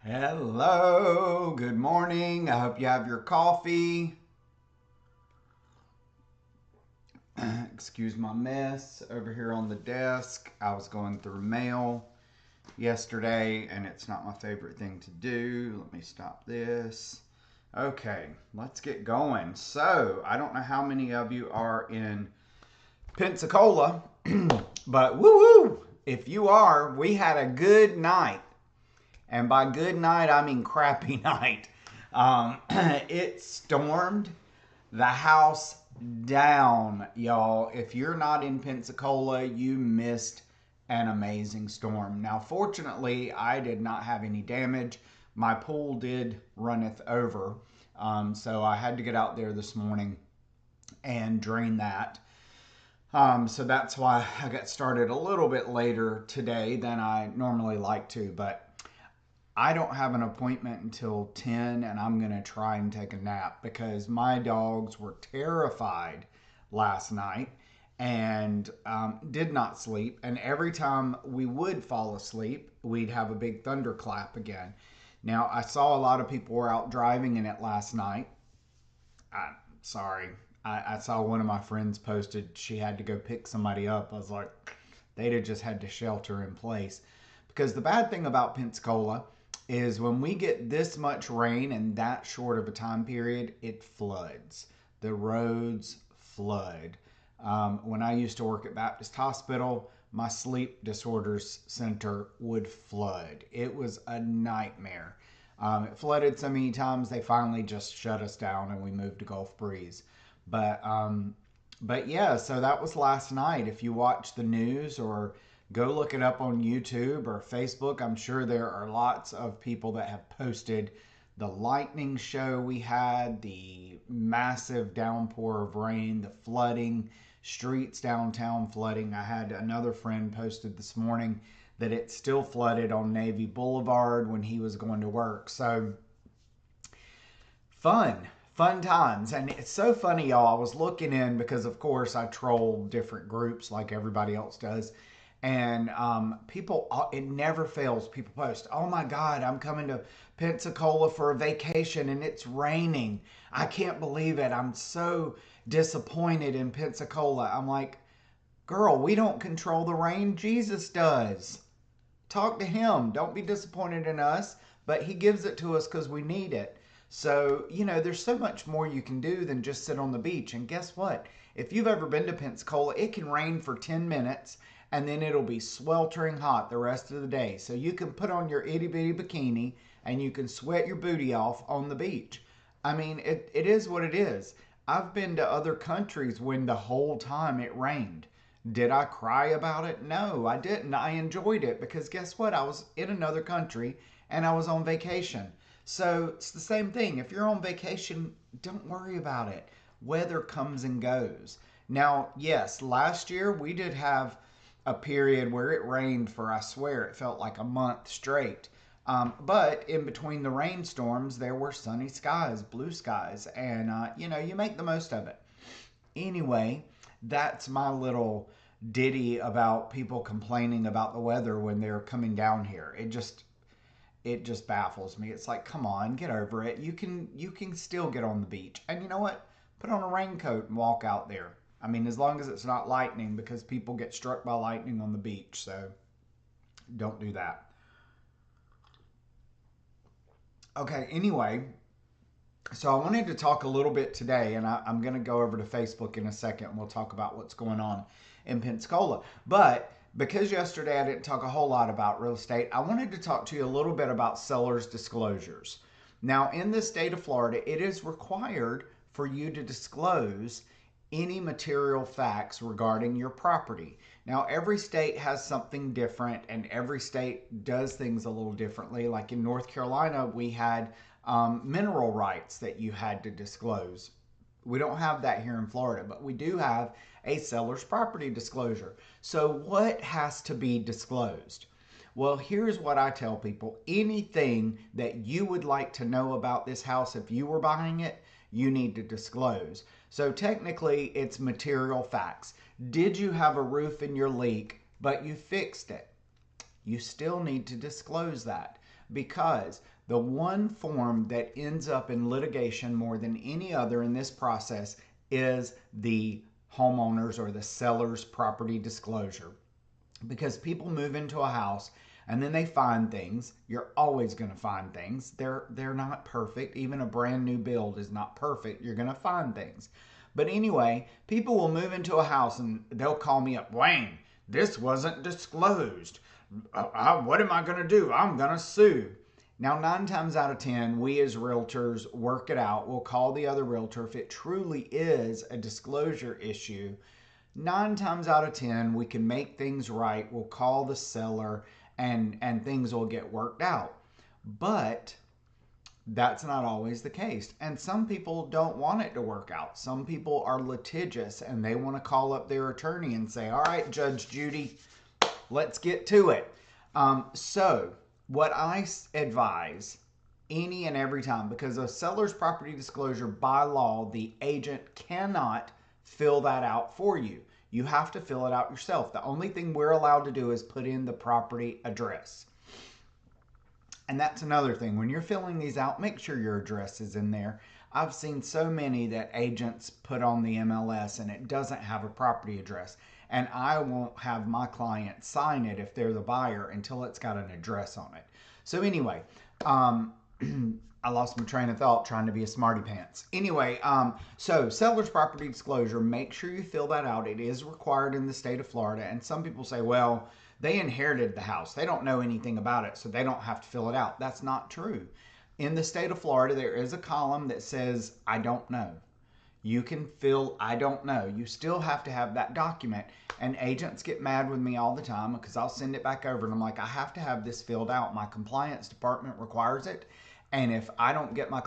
Hello, good morning. I hope you have your coffee. Excuse my mess over here on the desk. I was going through mail yesterday and it's not my favorite thing to do. Let me stop this. Okay, let's get going. So, I don't know how many of you are in Pensacola, but woo woo! If you are, we had a good night. And by good night, I mean crappy night. It stormed the house down, y'all. If you're not in Pensacola, you missed an amazing storm. Now, fortunately, I did not have any damage. My pool did runneth over. So I had to get out there this morning and drain that. So that's why I got started a little bit later today than I normally like to. But I don't have an appointment until 10 and I'm going to try and take a nap because my dogs were terrified last night and did not sleep. And every time we would fall asleep, we'd have a big thunderclap again. Now, I saw a lot of people were out driving in it last night. I'm sorry. I saw one of my friends posted she had to go pick somebody up. I was like, they'd have just had to shelter in place. Because the bad thing about Pensacola is when we get this much rain in that short of a time period, it floods. The roads flood. When I used to work at Baptist Hospital, my sleep disorders center would flood. It was a nightmare. It flooded so many times they finally just shut us down and we moved to Gulf Breeze. But but yeah, so that was last night. If you watch the news or go look it up on YouTube or Facebook, I'm sure there are lots of people that have posted the lightning show we had, the massive downpour of rain, the flooding, streets downtown flooding. I had another friend posted this morning that it still flooded on Navy Boulevard when he was going to work. So fun times. And it's so funny, y'all. I was looking in because, of course, I troll different groups like everybody else does. And people, it never fails. People post, oh my God, I'm coming to Pensacola for a vacation and it's raining. I can't believe it. I'm so disappointed in Pensacola. I'm like, girl, we don't control the rain. Jesus does. Talk to him. Don't be disappointed in us, but he gives it to us because we need it. So, there's so much more you can do than just sit on the beach. And guess what? If you've ever been to Pensacola, it can rain for 10 minutes and then it'll be sweltering hot the rest of the day. So you can put on your itty bitty bikini and you can sweat your booty off on the beach. I mean, it is what it is. I've been to other countries when the whole time it rained. Did I cry about it? No, I didn't. I enjoyed it because guess what? I was in another country and I was on vacation. So it's the same thing. If you're on vacation, don't worry about it. Weather comes and goes. Now, yes, last year we did have a period where it rained for, I swear, it felt like a month straight. But in between the rainstorms, there were sunny skies, blue skies, and you make the most of it. Anyway, that's my little ditty about people complaining about the weather when they're coming down here. It just baffles me. It's like, come on, get over it. You can still get on the beach. And you know what? Put on a raincoat and walk out there. I mean, as long as it's not lightning because people get struck by lightning on the beach. So don't do that. Okay, anyway, so I wanted to talk a little bit today, and I'm going to go over to Facebook in a second and we'll talk about what's going on in Pensacola. But because yesterday I didn't talk a whole lot about real estate, I wanted to talk to you a little bit about seller's disclosures. Now, in the state of Florida, it is required for you to disclose any material facts regarding your property. Now, every state has something different and every state does things a little differently. Like in North Carolina, we had mineral rights that you had to disclose. We don't have that here in Florida, but we do have a seller's property disclosure. So, what has to be disclosed? Well, here's what I tell people anything that you would like to know about this house if you were buying it, you need to disclose. So, technically, it's material facts. Did you have a roof in your leak, but you fixed it? You still need to disclose that because The one form that ends up in litigation more than any other in this process is the homeowner's or the seller's property disclosure. Because people move into a house and then they find things. You're always going to find things. They're not perfect. Even a brand new build is not perfect. You're going to find things. But anyway, people will move into a house and they'll call me up, Wayne, this wasn't disclosed. What am I going to do? I'm going to sue. Now, 9 times out of 10, we as realtors work it out. We'll call the other realtor if it truly is a disclosure issue. 9 times out of 10, we can make things right. We'll call the seller and things will get worked out. But that's not always the case. And some people don't want it to work out. Some people are litigious and they want to call up their attorney and say, all right, Judge Judy, let's get to it. So what I advise any and every time, because a seller's property disclosure by law, the agent cannot fill that out for you. You have to fill it out yourself. The only thing we're allowed to do is put in the property address. And that's another thing. When you're filling these out, make sure your address is in there. I've seen so many that agents put on the MLS and it doesn't have a property address. And I won't have my client sign it if they're the buyer until it's got an address on it. So anyway, I lost my train of thought trying to be a smarty pants. Anyway, so seller's property disclosure, make sure you fill that out. It is required in the state of Florida. And some people say, well, they inherited the house. They don't know anything about it, so they don't have to fill it out. That's not true. In the state of Florida, there is a column that says, I don't know. You can fill, I don't know. You still have to have that document. And agents get mad with me all the time because I'll send it back over and I'm like, I have to have this filled out. My compliance department requires it. And if I don't get my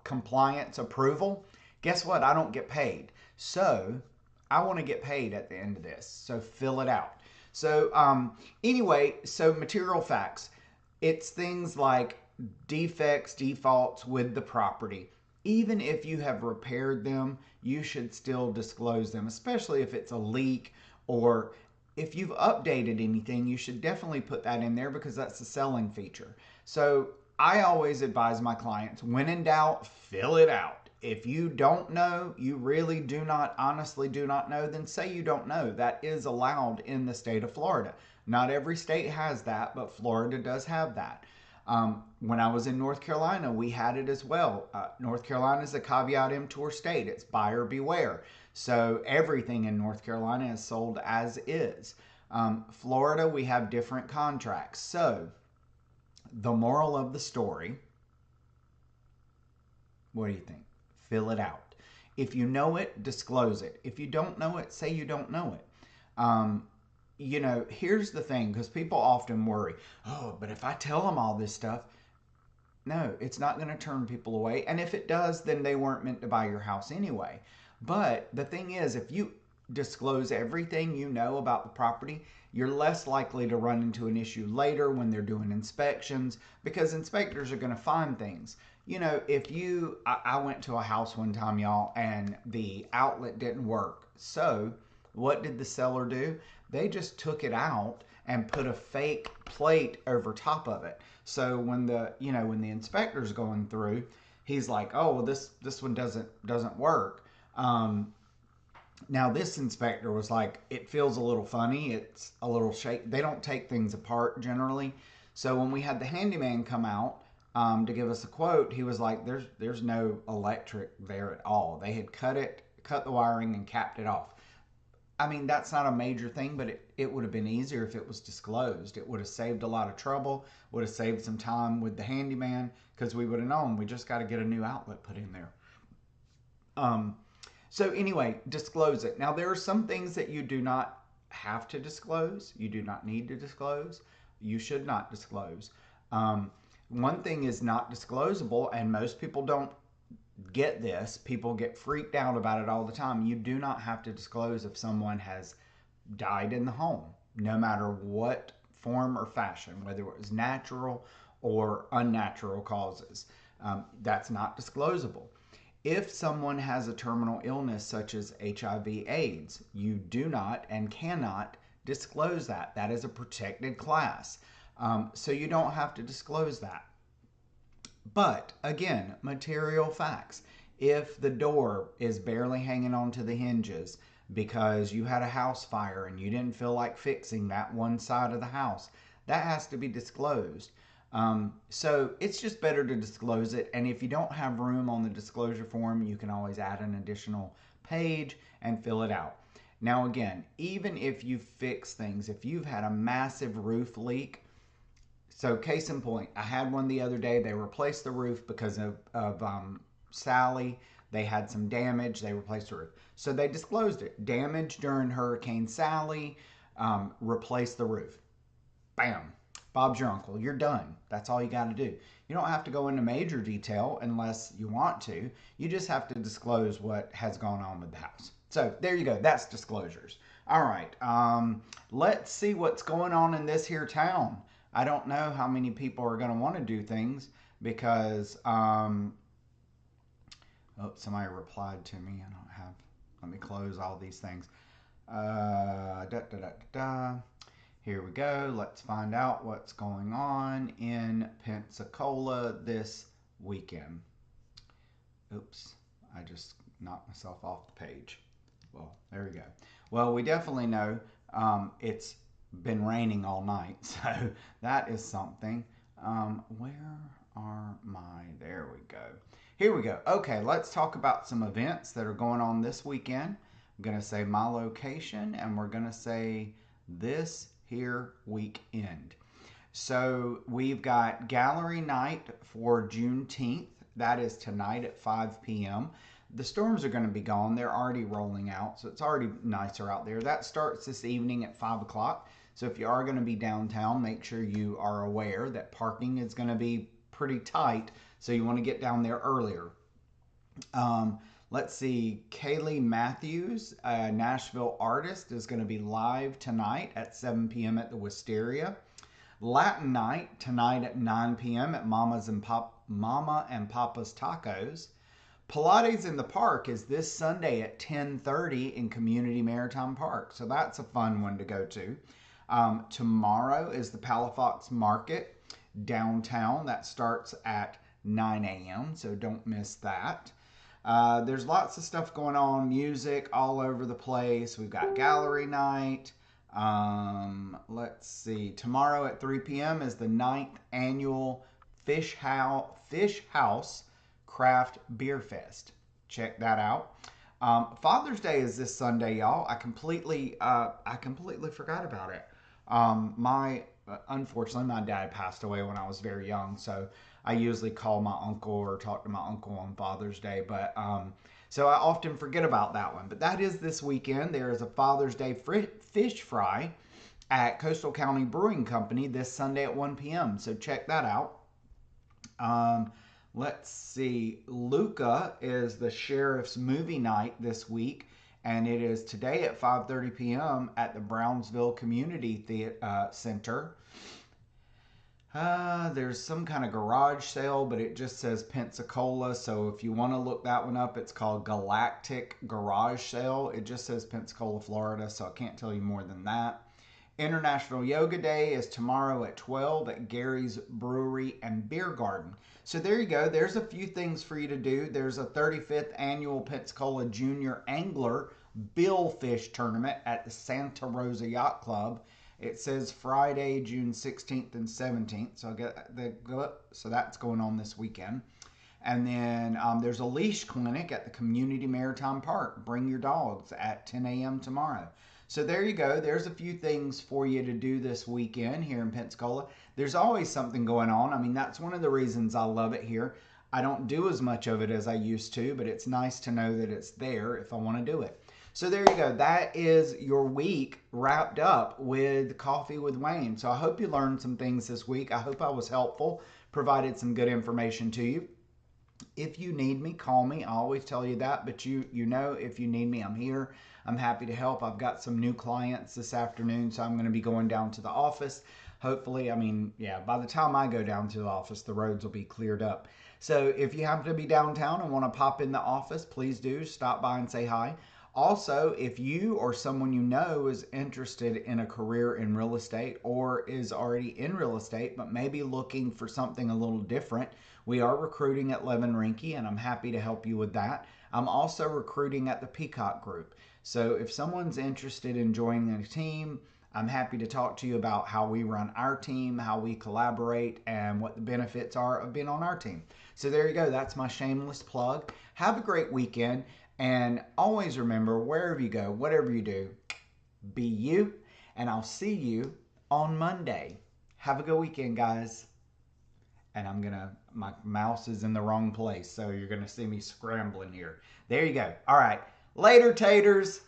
compliance approval, guess what? I don't get paid. So I want to get paid at the end of this. So fill it out. So anyway, so material facts. It's things like defects, defaults with the property. Even if you have repaired them, you should still disclose them, especially if it's a leak or if you've updated anything, you should definitely put that in there because that's the selling feature. So I always advise my clients, when in doubt, fill it out. If you don't know, you really do not, honestly do not know, then say you don't know. That is allowed in the state of Florida. Not every state has that, but Florida does have that. When I was in North Carolina, we had it as well. North Carolina is a caveat emptor state. It's buyer beware. So everything in North Carolina is sold as is. Florida, we have different contracts. So the moral of the story, what do you think? Fill it out. If you know it, disclose it. If you don't know it, say you don't know it. You know, here's the thing, because people often worry, oh, but if I tell them all this stuff, no, it's not going to turn people away. And if it does, then they weren't meant to buy your house anyway. But the thing is, if you disclose everything you know about the property, you're less likely to run into an issue later when they're doing inspections, because inspectors are going to find things. You know, if I went to a house one time, y'all, and the outlet didn't work. So what did the seller do? They just took it out and put a fake plate over top of it. So when the inspector's going through, he's like, oh, well, this one doesn't work. Now this inspector was like, it feels a little funny. It's a little shake. They don't take things apart generally. So when we had the handyman come out to give us a quote, he was like, there's no electric there at all. They had cut the wiring and capped it off. I mean, that's not a major thing, but it would have been easier if it was disclosed. It would have saved a lot of trouble, would have saved some time with the handyman, because we would have known we just got to get a new outlet put in there. So anyway, disclose it. Now, there are some things that you do not have to disclose. You do not need to disclose. You should not disclose. One thing is not disclosable, and most people don't get this. People get freaked out about it all the time. You do not have to disclose if someone has died in the home, no matter what form or fashion, whether it was natural or unnatural causes. That's not disclosable. If someone has a terminal illness such as HIV/AIDS, you do not and cannot disclose that. That is a protected class. So you don't have to disclose that. But again, material facts. If the door is barely hanging onto the hinges because you had a house fire and you didn't feel like fixing that one side of the house, that has to be disclosed. So it's just better to disclose it. And if you don't have room on the disclosure form, you can always add an additional page and fill it out. Now, again, even if you fix things, if you've had a massive roof leak, so case in point, I had one the other day. They replaced the roof because of Sally. They had some damage. They replaced the roof. So they disclosed it. Damage during Hurricane Sally, replaced the roof. Bam. Bob's your uncle. You're done. That's all you got to do. You don't have to go into major detail unless you want to. You just have to disclose what has gone on with the house. So there you go. That's disclosures. All right. Let's see what's going on in this here town. I don't know how many people are going to want to do things because, oh, somebody replied to me. I don't have, let me close all these things. Here we go. Let's find out what's going on in Pensacola this weekend. Oops, I just knocked myself off the page. Well, there we go. Well, we definitely know it's been raining all night, so that is something. Where are my, there we go. Here we go. Okay, let's talk about some events that are going on this weekend. I'm going to say my location, and we're going to say this here weekend. So we've got gallery night for Juneteenth. That is tonight at 5 p.m. The storms are going to be gone. They're already rolling out, so it's already nicer out there. That starts this evening at 5 o'clock. So if you are going to be downtown, make sure you are aware that parking is going to be pretty tight, so you want to get down there earlier. Let's see, Kaylee Matthews, a Nashville artist, is going to be live tonight at 7 p.m. at the Wisteria. Latin night tonight at 9 p.m. at Mama and Papa's Tacos. Pilates in the Park is this Sunday at 10:30 in Community Maritime Park. So that's a fun one to go to. Tomorrow is the Palafox Market downtown. That starts at 9 a.m. So don't miss that. There's lots of stuff going on, music all over the place. We've got gallery night. Let's see. Tomorrow at 3 p.m. is the 9th annual Fish House Craft Beer Fest. Check that out. Father's Day is this Sunday, y'all. I completely forgot about it. Unfortunately, my dad passed away when I was very young, so I usually call my uncle or talk to my uncle on Father's Day, but so I often forget about that one. But that is this weekend. There is a Father's Day fish fry at Coastal County Brewing Company this Sunday at 1 p.m. So check that out. Let's see. Luca is the Sheriff's Movie Night this week, and it is today at 5:30 p.m. at the Brownsville Community Center. There's some kind of garage sale, but it just says Pensacola. So if you want to look that one up, it's called Galactic Garage Sale. It just says Pensacola, Florida, so I can't tell you more than that. International Yoga Day is tomorrow at 12 at Gary's Brewery and Beer Garden. So there you go. There's a few things for you to do. There's a 35th annual Pensacola Junior Angler Billfish Tournament at the Santa Rosa Yacht Club. It says Friday, June 16th and 17th. So that's going on this weekend. And then there's a leash clinic at the Community Maritime Park. Bring your dogs at 10 a.m. tomorrow. So there you go. There's a few things for you to do this weekend here in Pensacola. There's always something going on. I mean, that's one of the reasons I love it here. I don't do as much of it as I used to, but it's nice to know that it's there if I want to do it. So there you go. That is your week wrapped up with Coffee with Wayne. So I hope you learned some things this week. I hope I was helpful, provided some good information to you. If you need me, call me. I always tell you that, but you know, if you need me, I'm here. I'm happy to help. I've got some new clients this afternoon, so I'm going to be going down to the office. Hopefully, by the time I go down to the office, the roads will be cleared up. So if you happen to be downtown and want to pop in the office, please do stop by and say hi. Also, if you or someone you know is interested in a career in real estate or is already in real estate but maybe looking for something a little different, we are recruiting at Levin Rinke, and I'm happy to help you with that. I'm also recruiting at the Peacock Group. So if someone's interested in joining a team, I'm happy to talk to you about how we run our team, how we collaborate, and what the benefits are of being on our team. So there you go. That's my shameless plug. Have a great weekend. And always remember, wherever you go, whatever you do, be you. And I'll see you on Monday. Have a good weekend, guys. And my mouse is in the wrong place, so you're gonna see me scrambling here. There you go. All right. Later, taters.